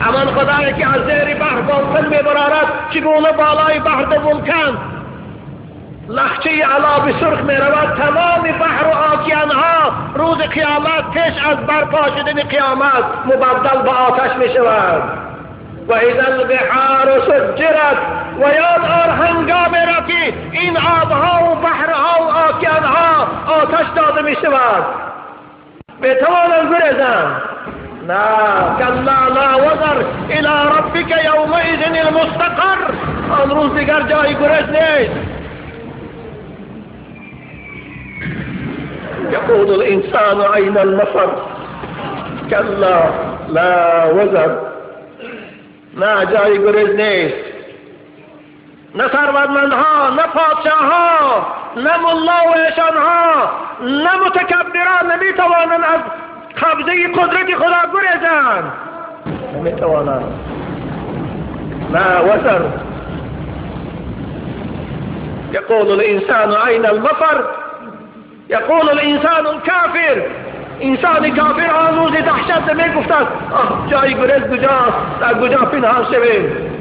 همان خدایی که از زیر بحر بالکن میبرارد چگونه بالای بحر ولکان لخچه علاب سرخ میرود. تمام بحر و آکیانها روز قیامت پیش از برپا شدن قیامت مبدل به آتش میشود. و اذا البحار سجرت و یاد آر هنگامی را که این آبها و بحرها و آکیانها آتش داده میشود. بتوانند گریزند؟ نه، کلا لا وزر الى ربک یومئذ المستقر. آن روز دیگر جای گریز نیست. يقول الإنسان أين المفر كلا لا وزر. نه جای گریز نیست. نه ثروتمندها، نه پادشاهها، نه ملا و ایشانها، نه متکبران نمیتوانند از قبضه قدرت خدا گریزند. نمیتوانند. لا وزر. يقول الإنسان أين المفر. يقول الانسان الكافر. انسان کافر آن روز دهشت می گفتند جای گریز کجاست؟ در کجا پنهان شویم؟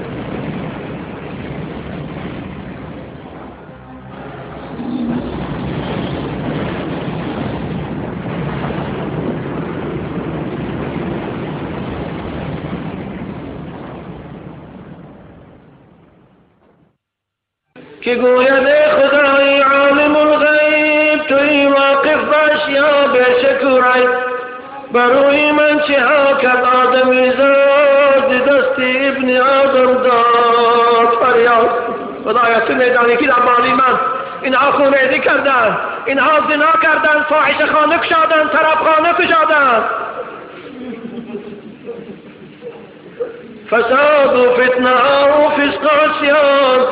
که گوید خدای عالم الغیب توی واقف باش یا بشکورای بروی من چه ها کرد آدمی زاد دست ابن آدم داد فریاد. خدایا تو میدانی که در بالی من اینها خونریزی کردن، اینها زنا کردن، فاحشه خانه کشادن، طرب خانه کشادن. فساد و فتنه و فسق و عصیان،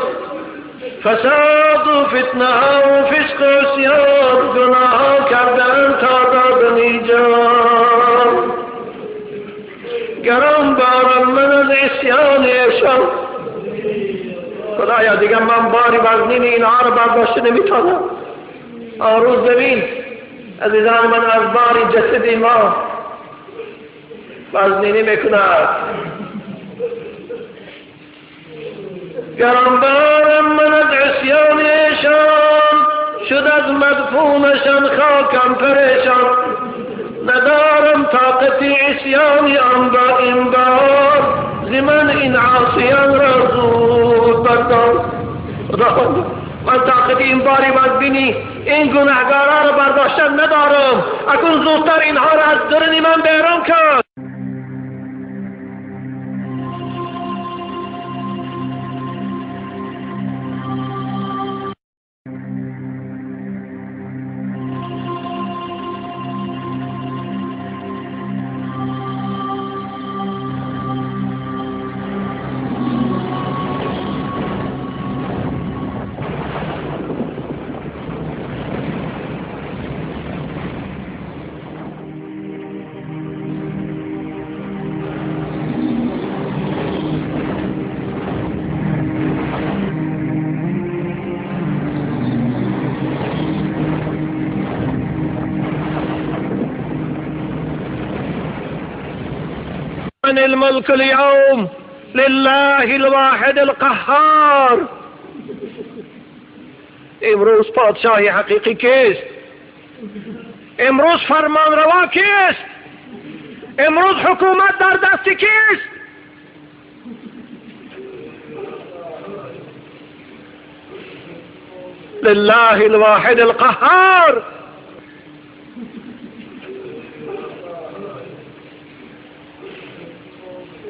فساد و فتنه و فسق و عصیان گناه کردن تا دادنی جان. گران بارم من از عصیان ایشان. خدایا دیگر من باری وزنین اینها رو برداشت نمیتونم. آن روز ببین عزیزان من از باری جسد ما وزنینی میکند. گرانبارم من از عصیان ایشان شد از مدفونشان خاکم پریشان. ندارم طاقت عصیان آن با این بار زمن این عاصیان را زود بردار. من طاقت این باری بدبینی این گناهگارا را برداشتن ندارم. اکنون زودتر اینها را از درون من بیرون کن. الملك اليوم لله الواحد القهار. امروز پادشاهی حقیقی کیست؟ امروز فرمانروا کیست؟ امروز حکومت در دست کیست؟ لله الواحد القهار.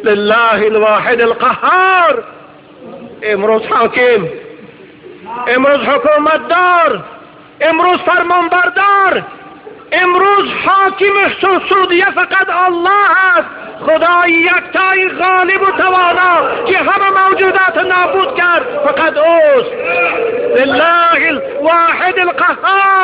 لله الواحد القهار. امروز حاکم، امروز حکومت دار، امروز فرمان بردار، امروز حاکم سودیه فقط الله است. خدای یکتای غالب و توانا که همه موجودات نابود کرد فقط اوست. لله الواحد القهار.